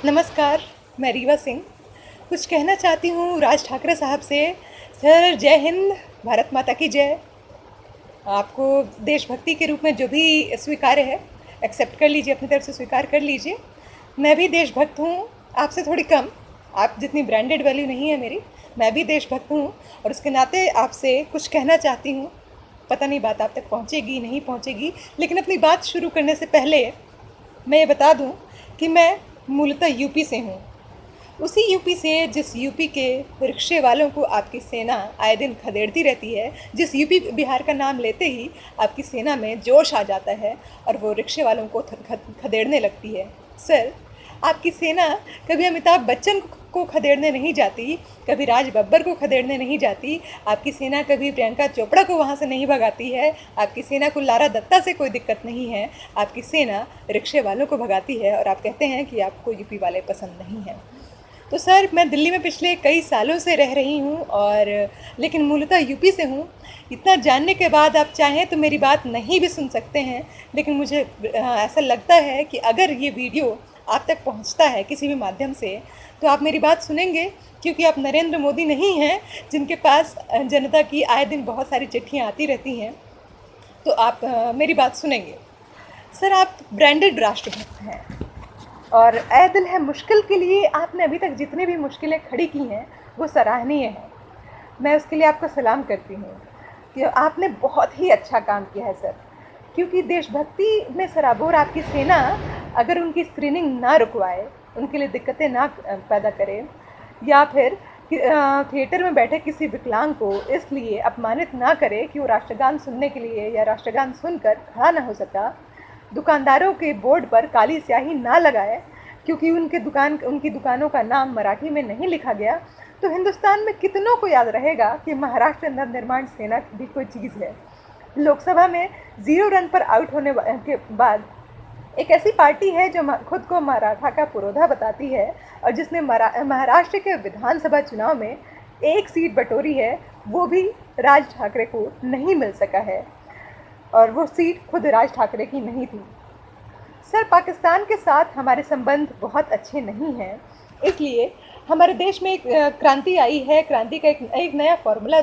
नमस्कार, मैं रीवा सिंह। कुछ कहना चाहती हूँ राज ठाकरे साहब से। सर, जय हिंद, भारत माता की जय। आपको देशभक्ति के रूप में जो भी स्वीकार्य है, एक्सेप्ट कर लीजिए, अपनी तरफ से स्वीकार कर लीजिए। मैं भी देशभक्त हूँ, आपसे थोड़ी कम। आप जितनी ब्रांडेड वैल्यू नहीं है मेरी, मैं भी देशभक्त हूँ और उसके नाते आपसे कुछ कहना चाहती हूँ। पता नहीं बात आप तक पहुँचेगी नहीं पहुँचेगी, लेकिन अपनी बात शुरू करने से पहले मैं ये बता दूं कि मैं मूलतः यूपी से हूँ। उसी यूपी से जिस यूपी के रिक्शे वालों को आपकी सेना आए दिन खदेड़ती रहती है, जिस यूपी बिहार का नाम लेते ही आपकी सेना में जोश आ जाता है और वो रिक्शे वालों को खदेड़ने लगती है। सर, आपकी सेना कभी अमिताभ बच्चन को खदेड़ने नहीं जाती, कभी राज बब्बर को खदेड़ने नहीं जाती। आपकी सेना कभी प्रियंका चोपड़ा को वहाँ से नहीं भगाती है। आपकी सेना को लारा दत्ता से कोई दिक्कत नहीं है। आपकी सेना रिक्शे वालों को भगाती है और आप कहते हैं कि आपको यूपी वाले पसंद नहीं हैं। तो सर, मैं दिल्ली में पिछले कई सालों से रह रही हूँ और लेकिन मूलतः यूपी से हूँ। इतना जानने के बाद आप चाहें तो मेरी बात नहीं भी सुन सकते हैं, लेकिन मुझे ऐसा लगता है कि अगर ये वीडियो आप तक पहुंचता है किसी भी माध्यम से, तो आप मेरी बात सुनेंगे, क्योंकि आप नरेंद्र मोदी नहीं हैं जिनके पास जनता की आए दिन बहुत सारी चिट्ठियाँ आती रहती हैं। तो आप मेरी बात सुनेंगे। सर, आप ब्रांडेड राष्ट्रभक्त हैं और ए दिल है मुश्किल के लिए आपने अभी तक जितनी भी मुश्किलें खड़ी की हैं वो सराहनीय है। मैं उसके लिए आपको सलाम करती हूँ कि आपने बहुत ही अच्छा काम किया है सर। क्योंकि देशभक्ति में सराबोर आपकी सेना अगर उनकी स्क्रीनिंग ना रुकवाए, उनके लिए दिक्कतें ना पैदा करे, या फिर थिएटर में बैठे किसी विकलांग को इसलिए अपमानित ना करे कि वो राष्ट्रगान सुनने के लिए या राष्ट्रगान सुनकर खड़ा ना हो सका, दुकानदारों के बोर्ड पर काली स्याही ना लगाए क्योंकि उनकी दुकानों का नाम मराठी में नहीं लिखा गया, तो हिंदुस्तान में कितनों को याद रहेगा कि महाराष्ट्र नवनिर्माण सेना भी कोई चीज़ है। लोकसभा में 0 रन पर आउट होने के बाद एक ऐसी पार्टी है जो खुद को मराठा का पुरोधा बताती है और जिसने महाराष्ट्र के विधानसभा चुनाव में 1 सीट बटोरी है, वो भी राज ठाकरे को नहीं मिल सका है और वो सीट खुद राज ठाकरे की नहीं थी। सर, पाकिस्तान के साथ हमारे संबंध बहुत अच्छे नहीं हैं, इसलिए हमारे देश में एक क्रांति आई है। क्रांति का एक नया फार्मूला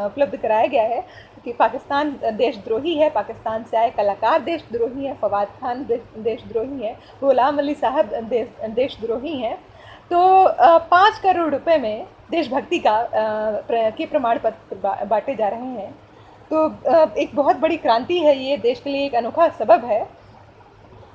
उपलब्ध कराया गया है कि पाकिस्तान देशद्रोही है, पाकिस्तान से आए कलाकार देशद्रोही हैं, फवाद खान देशद्रोही हैं, गुलाम अली साहब देशद्रोही हैं। तो 5 करोड़ रुपए में देशभक्ति के प्रमाण पत्र बांटे जा रहे हैं। तो एक बहुत बड़ी क्रांति है ये, देश के लिए एक अनोखा सबब है।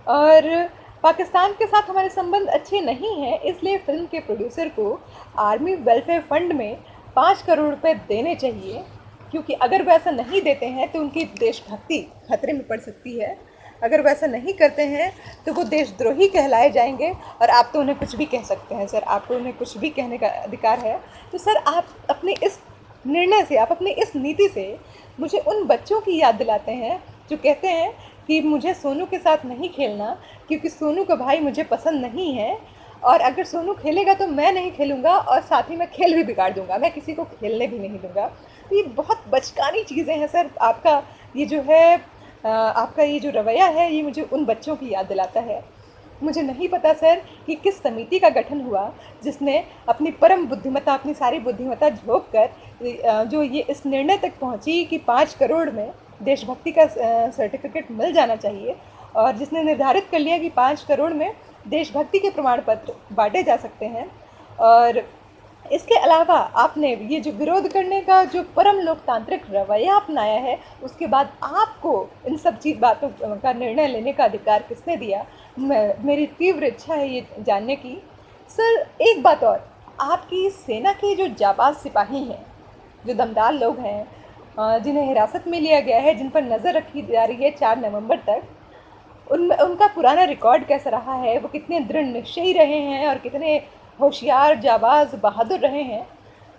और पाकिस्तान के साथ हमारे संबंध अच्छे नहीं हैं, इसलिए फिल्म के प्रोड्यूसर को आर्मी वेलफेयर फंड में 5 करोड़ रुपए देने चाहिए, क्योंकि अगर वो ऐसा नहीं देते हैं तो उनकी देशभक्ति खतरे में पड़ सकती है। अगर वो ऐसा नहीं करते हैं तो वो देशद्रोही कहलाए जाएंगे और आप तो उन्हें कुछ भी कह सकते हैं सर, आपको उन्हें कुछ भी कहने का अधिकार है। तो सर, आप अपने इस निर्णय से, आप अपनी इस नीति से मुझे उन बच्चों की याद दिलाते हैं जो कहते हैं कि मुझे सोनू के साथ नहीं खेलना क्योंकि सोनू का भाई मुझे पसंद नहीं है, और अगर सोनू खेलेगा तो मैं नहीं खेलूँगा और साथ ही मैं खेल भी बिगाड़ दूँगा, मैं किसी को खेलने भी नहीं दूँगा। तो ये बहुत बचकानी चीज़ें हैं सर। आपका ये जो है आपका ये जो रवैया है, ये मुझे उन बच्चों की याद दिलाता है। मुझे नहीं पता सर कि किस समिति का गठन हुआ जिसने अपनी परम बुद्धिमत्ता, अपनी सारी बुद्धिमत्ता झोंक कर जो ये इस निर्णय तक पहुंची कि 5 करोड़ में देशभक्ति का सर्टिफिकेट मिल जाना चाहिए, और जिसने निर्धारित कर लिया कि 5 करोड़ में देशभक्ति के प्रमाण पत्र बांटे जा सकते हैं। और इसके अलावा आपने ये जो विरोध करने का जो परम लोकतांत्रिक रवैया अपनाया है, उसके बाद आपको इन सब बातों का निर्णय लेने का अधिकार किसने दिया? मेरी तीव्र इच्छा है ये जानने की। सर, एक बात और, आपकी सेना के जो जाबाज सिपाही हैं, जो दमदार लोग हैं, जिन्हें हिरासत में लिया गया है, जिन पर नज़र रखी जा रही है 4 नवंबर तक, उनका पुराना रिकॉर्ड कैसा रहा है? वो कितने दृढ़ निश्चयी रहे हैं और कितने होशियार, जाबाज, बहादुर रहे हैं?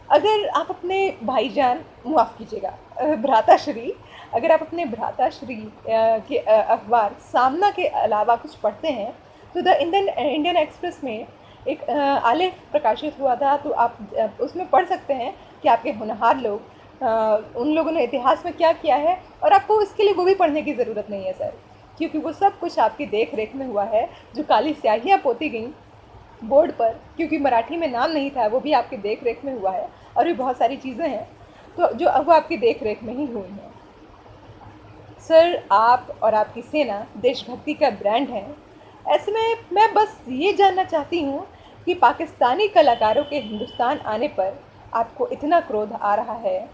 अगर आप अपने भाईजान, माफ़ कीजिएगा, भ्राताश्री, अगर आप अपने भ्राताश्री के अखबार सामना के अलावा कुछ पढ़ते हैं तो द इंडियन एक्सप्रेस में एक आलेख प्रकाशित हुआ था, तो आप उसमें पढ़ सकते हैं कि आपके होनहार लोग, उन लोगों ने इतिहास में क्या किया है, और आपको इसके लिए वो भी पढ़ने की ज़रूरत नहीं है सर, क्योंकि वो सब कुछ आपकी देख रेख में हुआ है। जो काली स्याहियाँ पोती गई बोर्ड पर, क्योंकि मराठी में नाम नहीं था, वो भी आपके देख रेख में हुआ है, और भी बहुत सारी चीज़ें हैं तो जो अब वो आपकी देख रेख में ही हुई हैं। सर, आप और आपकी सेना देशभक्ति का ब्रांड है। ऐसे में मैं बस ये जानना चाहती हूँ कि पाकिस्तानी कलाकारों के हिंदुस्तान आने पर आपको इतना क्रोध आ रहा है।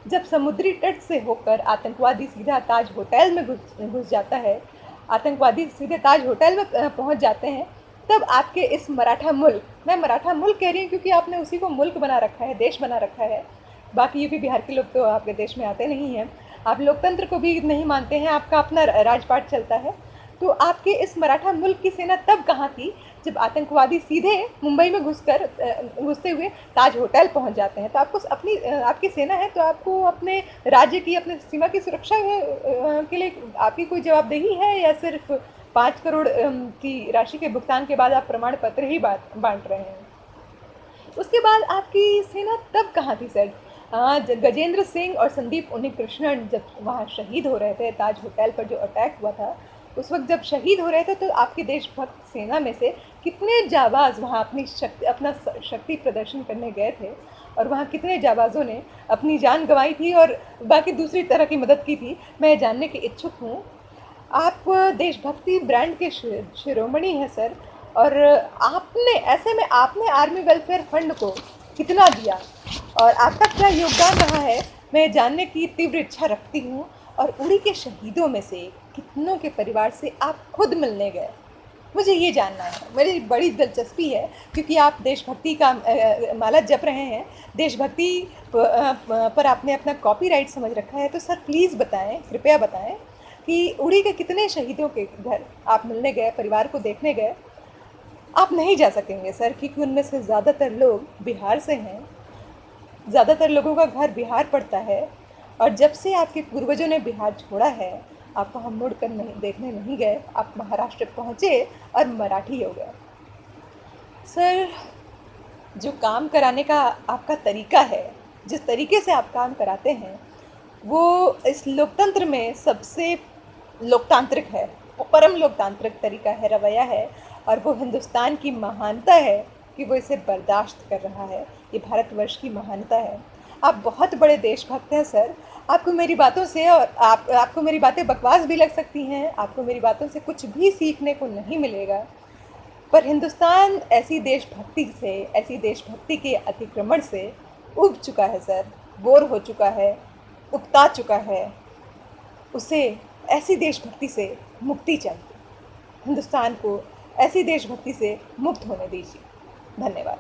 जब समुद्री तट से होकर आतंकवादी सीधा ताज होटल में घुस जाता है, आतंकवादी सीधे ताज होटल में पहुंच जाते हैं, तब आपके इस मराठा मुल्क, मैं मराठा मुल्क कह रही हूँ क्योंकि आपने उसी को मुल्क बना रखा है, देश बना रखा है। बाकी यूपी बिहार के लोग तो आपके देश में आते नहीं हैं, आप लोकतंत्र को भी नहीं मानते हैं, आपका अपना राजपाट चलता है। तो आपके इस मराठा मुल्क की सेना तब कहाँ थी जब आतंकवादी सीधे मुंबई में घुसते हुए ताज होटल पहुंच जाते हैं? तो आपको अपनी आपकी सेना है तो आपको अपने राज्य की, अपने सीमा की सुरक्षा के लिए आपकी कोई जवाबदेही है, या सिर्फ 5 करोड़ की राशि के भुगतान के बाद आप प्रमाण पत्र ही बांट रहे हैं? उसके बाद आपकी सेना तब कहाँ थी सर? गजेंद्र सिंह और संदीप उन्नीकृष्णन जब वहाँ शहीद हो रहे थे, ताज होटल पर जो अटैक हुआ था, उस वक्त जब शहीद हो रहे थे तो आपकी देशभक्त सेना में से कितने जाबाज वहाँ अपना शक्ति प्रदर्शन करने गए थे, और वहाँ कितने जाबाजों ने अपनी जान गंवाई थी और बाकी दूसरी तरह की मदद की थी, मैं जानने की इच्छुक हूँ। आप देशभक्ति ब्रांड के शिरोमणि हैं सर, और आपने आर्मी वेलफेयर फंड को कितना दिया और आपका क्या योगदान रहा है, मैं जानने की तीव्र इच्छा रखती हूँ। और उड़ी के शहीदों में से कितनों के परिवार से आप खुद मिलने गए, मुझे ये जानना है, मेरी बड़ी दिलचस्पी है, क्योंकि आप देशभक्ति का माला जप रहे हैं, देशभक्ति पर आपने अपना कॉपीराइट समझ रखा है। तो सर प्लीज़ बताएं, कृपया बताएं कि उड़ी के कितने शहीदों के घर आप मिलने गए, परिवार को देखने गए? आप नहीं जा सकेंगे सर, क्योंकि उनमें से ज़्यादातर लोग बिहार से हैं, ज़्यादातर लोगों का घर बिहार पड़ता है, और जब से आपके पूर्वजों ने बिहार छोड़ा है, आप वहाँ मुड़ कर नहीं देखने नहीं गए, आप महाराष्ट्र पहुँचे और मराठी हो गए। सर, जो काम कराने का आपका तरीका है, जिस तरीके से आप काम कराते हैं, वो इस लोकतंत्र में सबसे लोकतांत्रिक है, वो परम लोकतांत्रिक तरीका है, रवैया है, और वो हिंदुस्तान की महानता है कि वो इसे बर्दाश्त कर रहा है। ये भारतवर्ष की महानता है। आप बहुत बड़े देशभक्त हैं सर। आपको मेरी बातों से, और आपको मेरी बातें बकवास भी लग सकती हैं, आपको मेरी बातों से कुछ भी सीखने को नहीं मिलेगा, पर हिंदुस्तान ऐसी देशभक्ति के अतिक्रमण से उब चुका है सर, बोर हो चुका है, उकता चुका है। उसे ऐसी देशभक्ति से मुक्ति चाहिए। हिंदुस्तान को ऐसी देशभक्ति से मुक्त होने दीजिए। धन्यवाद।